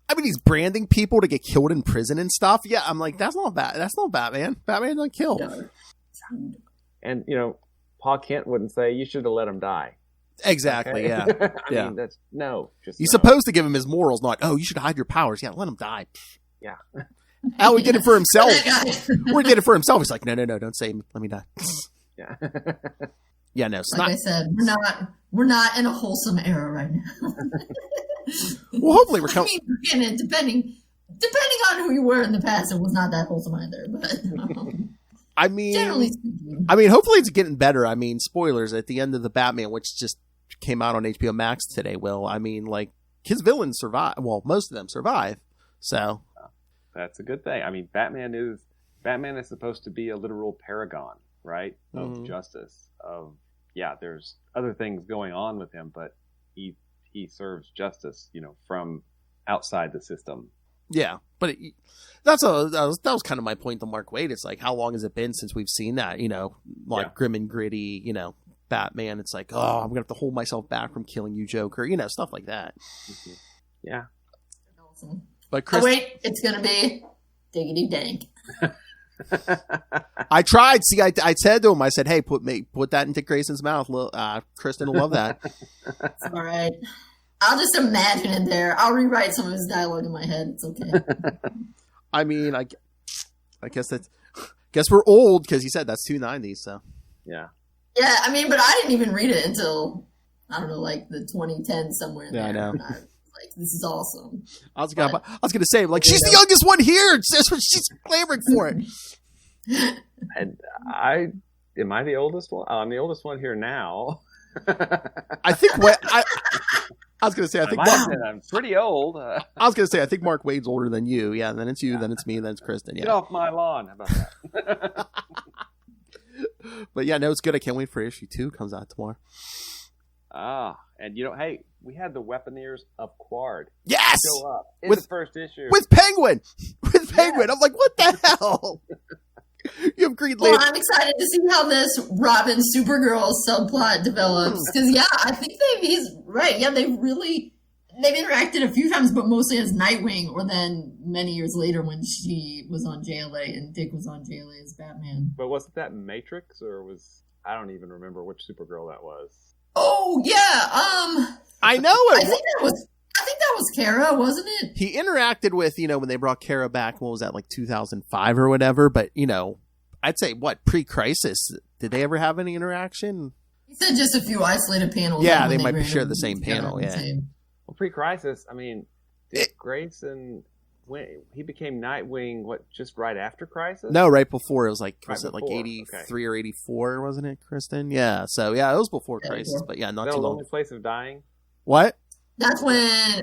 I mean, he's branding people to get killed in prison and stuff. Yeah, I'm like, that's not bad. That's not Batman. Batman doesn't kill. And Paul Kent wouldn't say you should have let him die. Exactly. Okay? Yeah. I mean, that's just You're no. supposed to give him his morals, not you should hide your powers. Yeah, let him die. Yeah. How he did it for himself. That Or he did it for himself. He's like, no, don't save me. Let me die. Yeah. Yeah, no. Like I said, we're not in a wholesome era right now. Well, hopefully we're I coming. mean, depending on who you were in the past, it was not that wholesome either. But I mean, generally speaking, hopefully it's getting better. I mean, spoilers at the end of the Batman, which just came out on HBO Max today. Will, I mean, like his villains survive. Well, most of them survive. So That's a good thing. I mean, Batman is supposed to be a literal paragon, right, of justice. There's other things going on with him, but he serves justice, from outside the system. yeah, but that was kind of my point to Mark Waid. It's like, how long has it been since we've seen that? Grim and gritty, Batman. It's like, I'm gonna have to hold myself back from killing you, Joker. Stuff like that. Mm-hmm. Yeah. awesome. But Chris, wait, it's gonna be diggity dank. I tried. See, I said to him, I said, "Hey, put that into Grayson's mouth. Kristen will love that." It's all right. I'll just imagine it there. I'll rewrite some of his dialogue in my head. It's okay. I mean, I guess we're old because he said that's 290s. So Yeah. Yeah, I mean, but I didn't even read it until I don't know, like the 2010 somewhere. In Yeah, there. I know. And I was like, this is awesome. I was gonna say, like, she's the youngest one here. That's what she's clamoring for it. And am I the oldest one? I'm the oldest one here now. I think I was gonna say, I think I'm pretty old. I was gonna say, I think Mark Wade's older than you. Yeah, and then it's you, then it's me, then it's Kristen. Yeah. Get off my lawn. How about that? But yeah, no, it's good. I can't wait for issue 2 comes out tomorrow. And hey, we had the Weaponeers of Quard Yes, show up in With- the first issue. with Penguin. I'm like, what the hell? You have Green Well, Lantern. I'm excited to see how this Robin Supergirl subplot develops. Because, I think he's right. Yeah, they've interacted a few times, but mostly as Nightwing, or then many years later when she was on JLA and Dick was on JLA as Batman. But wasn't that Matrix, or I don't even remember which Supergirl that was. Oh, yeah. I know I it. think that was Kara, wasn't it? He interacted with, when they brought Kara back, what was that, like 2005 or whatever? But, I'd say, pre-Crisis, did they ever have any interaction? He said just a few isolated panels. Yeah, like when they might ran share the everything same together panel, on the yeah. same- Well, pre-Crisis, I mean, did Grayson, when he became Nightwing, just right after Crisis? No, right before. It was like, Right was it like before, 83 or 84, wasn't it, Kristen? Yeah, so yeah, it was before Crisis, before. but yeah, not No too long. Lonely Place of Dying? What? That's when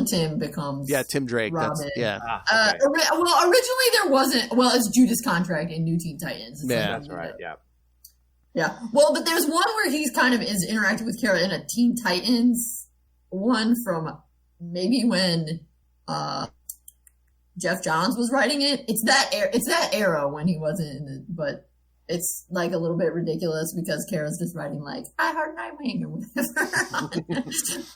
Tim becomes Yeah, Tim Drake. Robin. That's, yeah. Okay. Originally there wasn't. Well, it's Judas Contract in New Teen Titans. It's Yeah. That's right, yeah. Yeah. Well, but there's one where he's kind of is interacting with Kara in a Teen Titans one from maybe when Jeff Johns was writing it. It's that era when he wasn't in it, but it's like a little bit ridiculous because Kara's just writing like "I heart Nightwing" or whatever.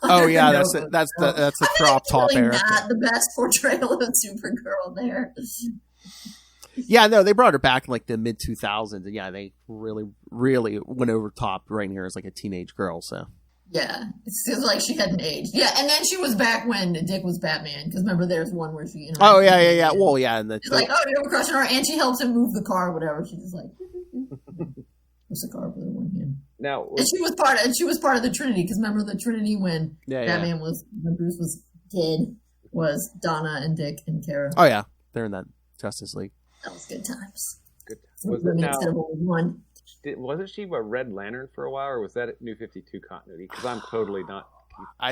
Oh yeah, that's the crop top really era. Not the best portrayal of Supergirl there. Yeah, no, they brought her back in like the mid 2000s, and yeah, they really, really went over top right here as like a teenage girl. So Yeah, it's just like she hadn't aged. Yeah, and then she was back when Dick was Batman. Because remember, there's one where she. Oh yeah. Well, yeah, and She's like, oh, you have a crush on her, and she helps him move the car, or whatever. She's just like, what's the car with her one hand? Now, And she was part of the Trinity. Because remember the Trinity when Yeah, Batman was when Bruce was dead. was Donna and Dick and Kara. Oh yeah, they're in that Justice League. That was good times. Good. Wasn't she a Red Lantern for a while, or was that New 52 continuity? Because I'm totally not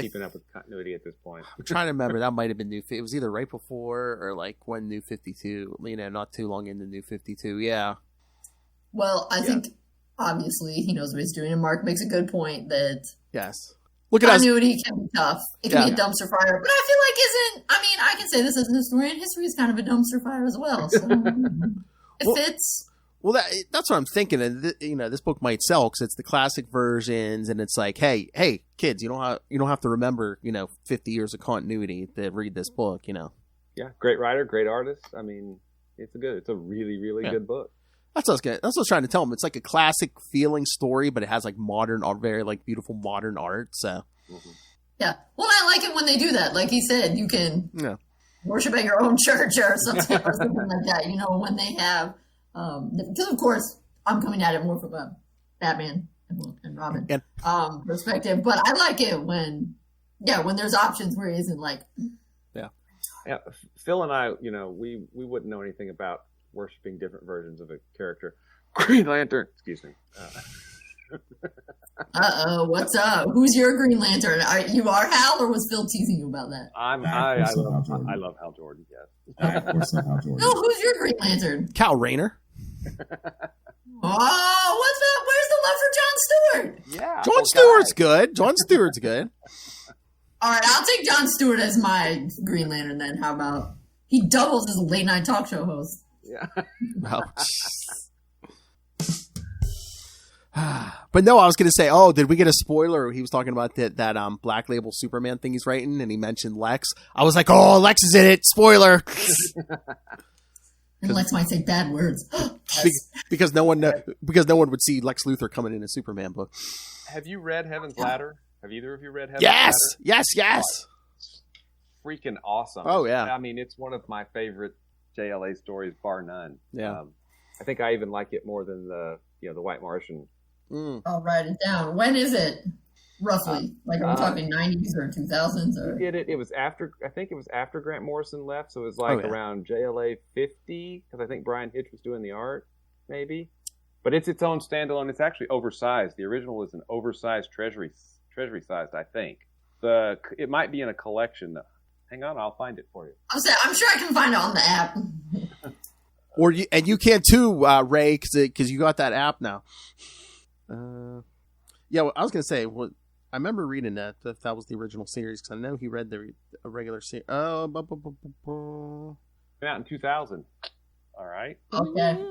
keeping up with continuity at this point. I'm trying to remember. That might have been it was either right before or like when New 52. Not too long into New 52. Yeah. Well, I think obviously he knows what he's doing, and Mark makes a good point that yes. Look at continuity can be tough. It can be a dumpster fire, but I feel like I can say this as a historian. History is kind of a dumpster fire as well. So it fits. Well, that's what I'm thinking. And this book might sell because it's the classic versions, and it's like, hey, kids, you don't have to remember 50 years of continuity to read this book. Yeah, great writer, great artist. I mean, it's a really, really good book. That's what I was trying to tell them. It's like a classic feeling story, but it has like modern art, very like beautiful modern art. So yeah, well, I like it when they do that. Like he said, you can worship at your own church or something like that. When they have. Because of course I'm coming at it more from a Batman and Robin perspective, but I like it when there's options where it isn't like Phil and I, we wouldn't know anything about worshiping different versions of a character. Green Lantern, excuse me. What's up? Who's your Green Lantern? You are Hal, or was Phil teasing you about that? I love Hal Jordan. Yes. Of course, Hal Jordan. No, who's your Green Lantern? Cal Rayner. Oh, what's that? Where's the love for Jon Stewart? Yeah, Jon Stewart's good. Jon Stewart's good. All right, I'll take Jon Stewart as my Green Lantern then. How about he doubles as a late night talk show host? Yeah. But no, I was going to say, did we get a spoiler? He was talking about that Black Label Superman thing he's writing, and he mentioned Lex. I was like, Lex is in it. Spoiler. And Lex might say bad words. because no one would see Lex Luthor coming in a Superman book. Have you read Heaven's Ladder? Have either of you read Heaven's Ladder? Yes. Freaking awesome. Oh, yeah. I mean, it's one of my favorite JLA stories, bar none. Yeah. I think I even like it more than the White Martian. I'll write it down. When is it? Roughly. Are we talking 90s or 2000s? Or? Did it? It was after. I think it was after Grant Morrison left, so it was around JLA 50, because I think Brian Hitch was doing the art, maybe. But it's its own standalone. It's actually oversized. The original is an oversized treasury sized, I think. It might be in a collection. Hang on, I'll find it for you. I'm sure I can find it on the app. And you can too, Ray, because you got that app now. I was gonna say, I remember reading that was the original series, because I know he read the regular series. Came out in 2000. All right. Okay.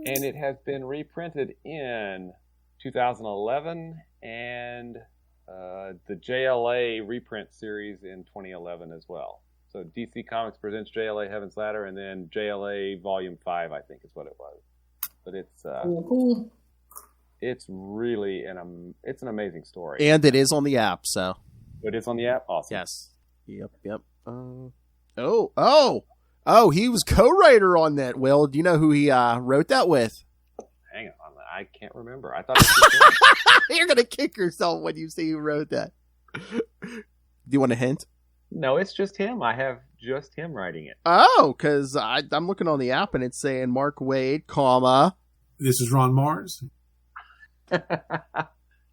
And it has been reprinted in 2011 and the JLA reprint series in 2011 as well. So DC Comics presents JLA Heaven's Ladder, and then JLA Volume 5, I think is what it was. But it's cool. It's really it's an amazing story. And it is on the app, so. It is on the app? Awesome. Yes. Yep. He was co-writer on that, Will. Do you know who he wrote that with? Hang on. I can't remember. I thought it was You're going to kick yourself when you see who wrote that. Do you want a hint? No, it's just him. I have just him writing it. Oh, because I'm looking on the app and it's saying Mark Waid, comma. This is Ron Mars.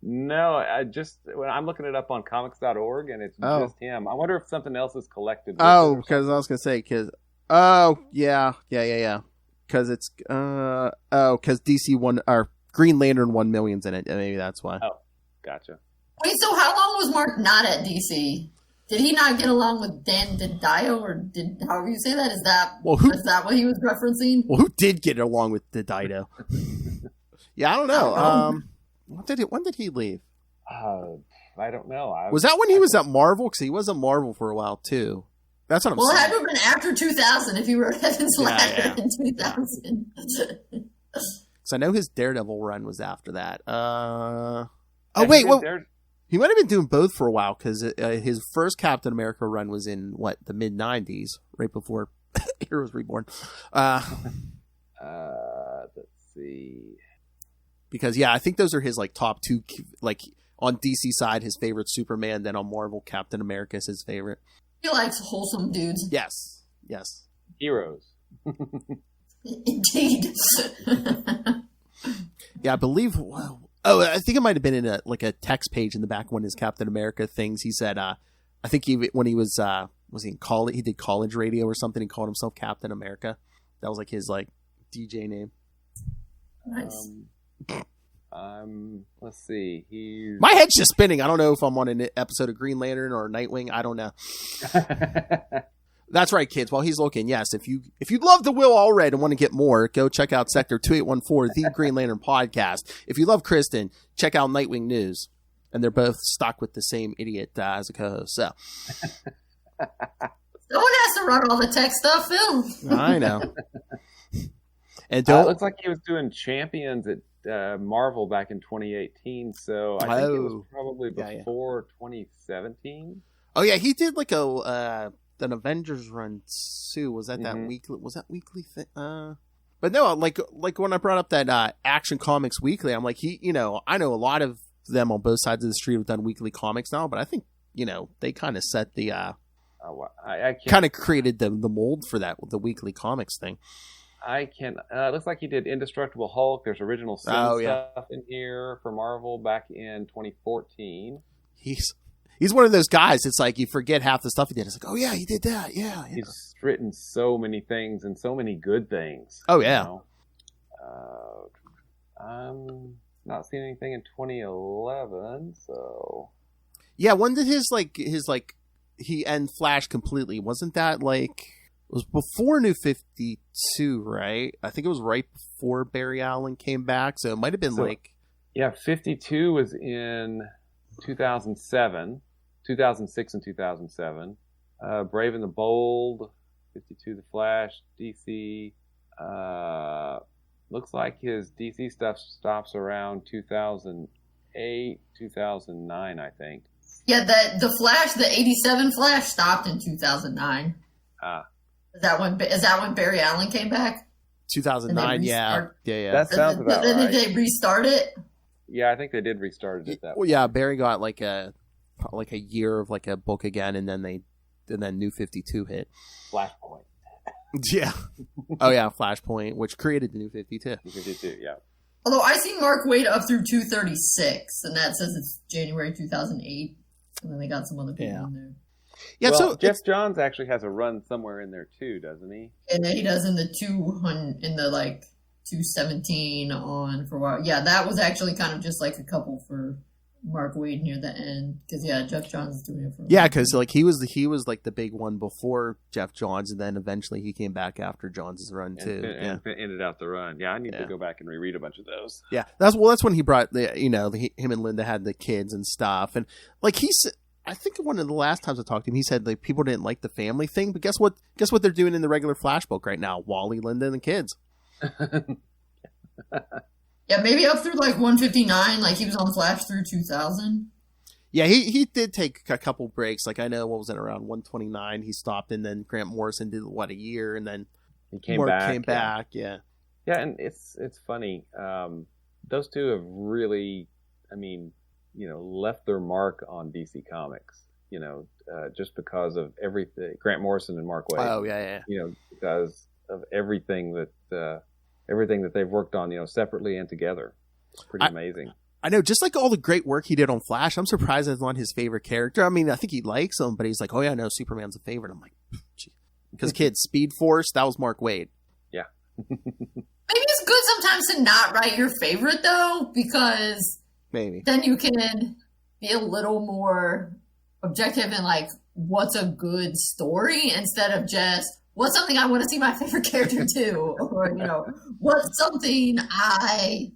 No, when I'm looking it up on comics.org and it's just him. I wonder if something else is collected. Because I was going to say, yeah. Because it's, because DC won, or Green Lantern won millions in it. And maybe that's why. Oh, gotcha. Wait, so how long was Mark not at DC? Did he not get along with Dan DiDio, or however you say that? Is that what he was referencing? Well, who did get along with DiDio? Yeah, I don't know. When did he leave? I don't know. Was that when he was at Marvel? Because he was at Marvel for a while too. That's what I'm saying. Well, it had to have been after 2000 if he wrote Heaven's Ladder in 2000. So I know his Daredevil run was after that. He might have been doing both for a while, because his first Captain America run was in the mid '90s, right before Heroes Reborn. Let's see. Because I think those are his top two. On DC side, his favorite Superman. Then on Marvel, Captain America is his favorite. He likes wholesome dudes. Yes. Heroes. Indeed. Yeah, I believe. Oh, I think it might have been in a text page in the back of one of his Captain America things. He said, I think when he was he in college? He did college radio or something. He called himself Captain America. That was like his DJ name. Nice. Let's see. My head's just spinning. I don't know if I'm on an episode of Green Lantern or Nightwing. I don't know. That's right, kids. While he's looking, yes, if you love the Will already and want to get more, go check out Sector 2814, the Green Lantern podcast. If you love Kristen, check out Nightwing News. And they're both stuck with the same idiot as a co-host. So someone has to run all the tech stuff, Phil. I know. And It looks like he was doing Champions at Marvel back in 2018, so I think it was probably before 2017. Oh yeah, he did like an Avengers run too. Was that weekly? Was that weekly thing? But no, like when I brought up that Action Comics Weekly, I'm like, I know a lot of them on both sides of the street have done weekly comics now, but I think they kind of set the kind of created the mold for that, the weekly comics thing. It looks like he did Indestructible Hulk. There's original Sin stuff in here for Marvel back in 2014. He's one of those guys. It's like you forget half the stuff he did. It's like, oh yeah, he did that. Yeah. He's written so many things and so many good things. Oh yeah. I'm not seeing anything in 2011. So yeah, when did he end Flash completely? Wasn't that it was before New 52, right? I think it was right before Barry Allen came back. So it might have been 52 was in 2006 and 2007. Brave and the Bold, 52 The Flash, DC. Looks like his DC stuff stops around 2008, 2009, I think. Yeah, the Flash, the 87 Flash stopped in 2009. Is that when Barry Allen came back? 2009, yeah. That sounds about right. Did they restart it? Yeah, I think they did restart it at that point. Well, yeah, Barry got like a year of a book again, and then New 52 hit. Flashpoint. Yeah. Oh yeah, Flashpoint, which created the New 52. New 52, yeah. Although I see Mark Waid up through 236, and that says it's January 2008, and then they got some other people in there. Yeah, well, so Jeff Johns actually has a run somewhere in there too, doesn't he? And then he does in the 217 on for a while. Yeah, that was actually kind of just like a couple for Mark Waid near the end, because Jeff Johns is doing it for a while. because he was like the big one before Jeff Johns, and then eventually he came back after Johns' run too. And ended out the run. Yeah, I need to go back and reread a bunch of those. Yeah, that's when he brought him and Linda had the kids and stuff, and I think one of the last times I talked to him, he said people didn't like the family thing, but guess what? Guess what they're doing in the regular Flash book right now? Wally, Linda, and the kids. Yeah, maybe up through 159, he was on Flash through 2000. Yeah, he did take a couple breaks. I know, what was it, around 129 he stopped, and then Grant Morrison did a year, and then he came back. Yeah, and it's funny. Those two have really, left their mark on DC Comics. Just because of everything. Grant Morrison and Mark Waid. Oh yeah. Because of everything that they've worked on, separately and together. It's pretty amazing. I know, just all the great work he did on Flash, I'm surprised it's not his favorite character. I mean, I think he likes him, but he's like, oh yeah, no, Superman's a favorite. I'm like, gee. Because kids, Speed Force, that was Mark Waid. Yeah. Maybe it's good sometimes to not write your favorite, though, because maybe then you can be a little more objective in what's a good story instead of just what's something I want to see my favorite character do, or what's something because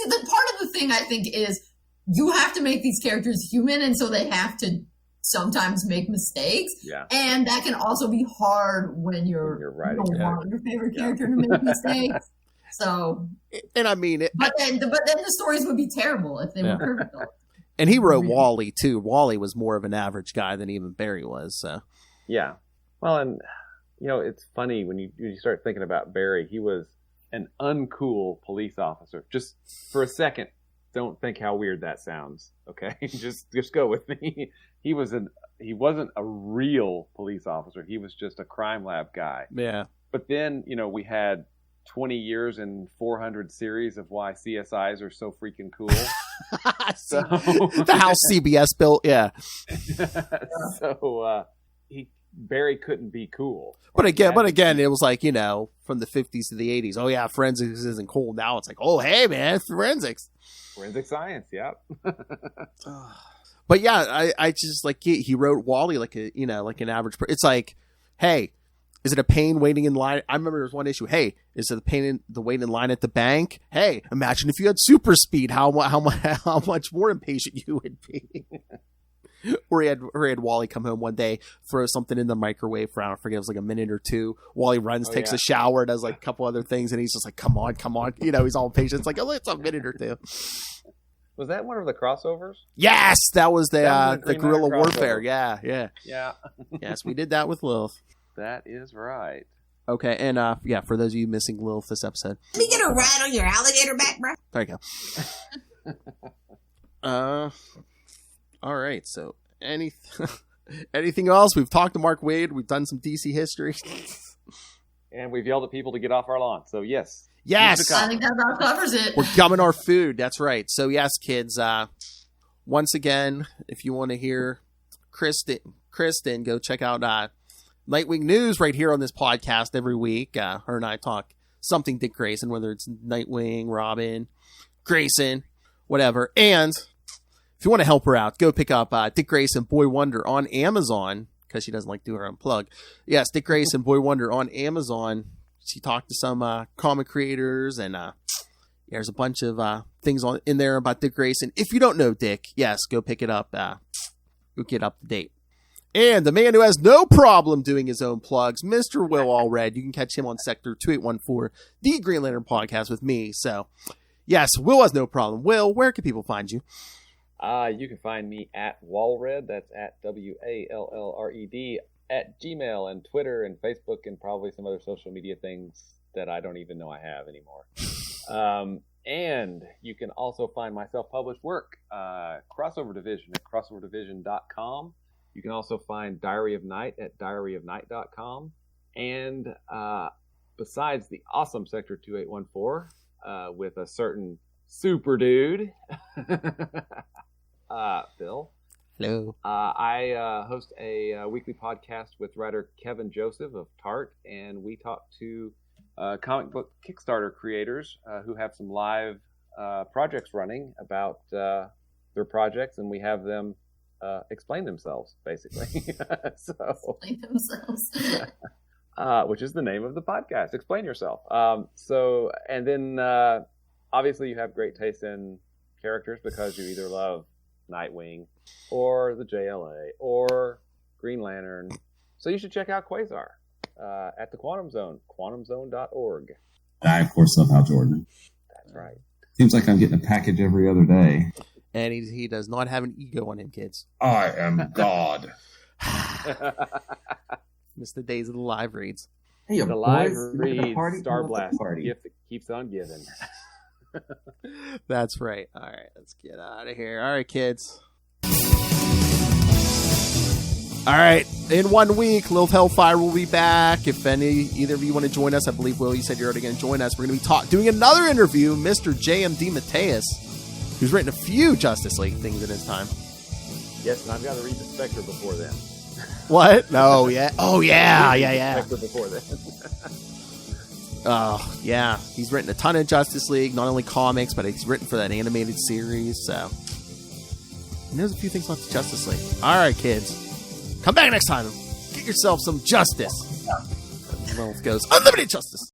the part of the thing I think is you have to make these characters human, and so they have to sometimes make mistakes. Yeah, and that can also be hard when you're writing. You don't want your favorite character to make mistakes. So, and I mean, but then the stories would be terrible if they were perfect. And he wrote Wally too. Wally was more of an average guy than even Barry was. So, yeah. Well, and it's funny when you start thinking about Barry. He was an uncool police officer. Just for a second, don't think how weird that sounds. Okay, just go with me. He wasn't a real police officer. He was just a crime lab guy. Yeah. But then, we had 20 years and 400 series of why CSIs are so freaking cool. So the house CBS built, yeah. So Barry couldn't be cool. But again, it was like, from the 50s to the 80s. Oh yeah, forensics isn't cool. Now it's like, oh hey man, forensics. Forensic science, yep. But yeah, I just like he wrote Wally like like an average person. It's like, hey, is it a pain waiting in line? I remember there was one issue. Hey, is it the pain in the wait in line at the bank? Hey, imagine if you had super speed, how much more impatient you would be. Or he had Wally come home one day, throw something in the microwave for, I forget, it was like a minute or two. Wally runs, takes a shower, does like a couple other things, and he's just like, come on. He's all impatient. It's like, oh, it's a minute or two. Was that one of the crossovers? Yes, that was the guerrilla warfare. Crossover. Yeah. Yes, we did that with Lilith. That is right. Okay, and for those of you missing Lilith this episode. Let me get a ride on your alligator back, bro. There you go. All right, so anything else? We've talked to Mark Waid. We've done some DC history. And we've yelled at people to get off our lawn. So, yes. Yes. I think that about covers it. We're gumming our food. That's right. So, yes, kids, once again, if you want to hear Kristen, go check out Nightwing News right here on this podcast every week. Her and I talk something Dick Grayson, whether it's Nightwing, Robin, Grayson, whatever. And if you want to help her out, go pick up Dick Grayson Boy Wonder on Amazon, because she doesn't like to do her own plug. Yes, Dick Grayson Boy Wonder on Amazon. She talked to some comic creators, and there's a bunch of things in there about Dick Grayson. If you don't know Dick, yes, go pick it up. Go get up to date. And the man who has no problem doing his own plugs, Mr. Will Allred. You can catch him on Sector 2814, the Green Lantern podcast with me. So, yes, Will has no problem. Will, where can people find you? You can find me at Wallred. That's at WALLRED at Gmail and Twitter and Facebook and probably some other social media things that I don't even know I have anymore. And you can also find my self-published work, Crossover Division at crossoverdivision.com. You can also find Diary of Night at diaryofnight.com. And besides the awesome Sector 2814 with a certain super dude, Phil. Hello. I host a weekly podcast with writer Kevin Joseph of Tart, and we talk to comic book Kickstarter creators who have some live projects running about their projects, and we have them explain themselves, basically. Explain themselves. Which is the name of the podcast. Explain yourself. And then obviously you have great taste in characters because you either love Nightwing or the JLA or Green Lantern. So you should check out Quasar at the Quantum Zone, quantumzone.org. I, of course, love Hal Jordan. That's right. Seems like I'm getting a package every other day. And he does not have an ego on him, kids. I am God. Miss the days of the live reads. Hey, The live read Star Blast, party. gift that keeps on giving. That's right. All right, let's get out of here. All right, kids. All right, in 1 week, Lil Hellfire will be back. If either of you want to join us, I believe, Will, you said you're already going to join us. We're going to be doing another interview, Mr. J.M.D. Mateus, who's written a few Justice League things in his time. Yes, and I've got to read the Spectre before then. What? No, yeah. Oh, yeah. Spectre before then. Oh, yeah. He's written a ton of Justice League, not only comics, but he's written for that animated series, so he knows a few things about the Justice League. All right, kids. Come back next time. Get yourself some justice. Well, it goes unlimited justice.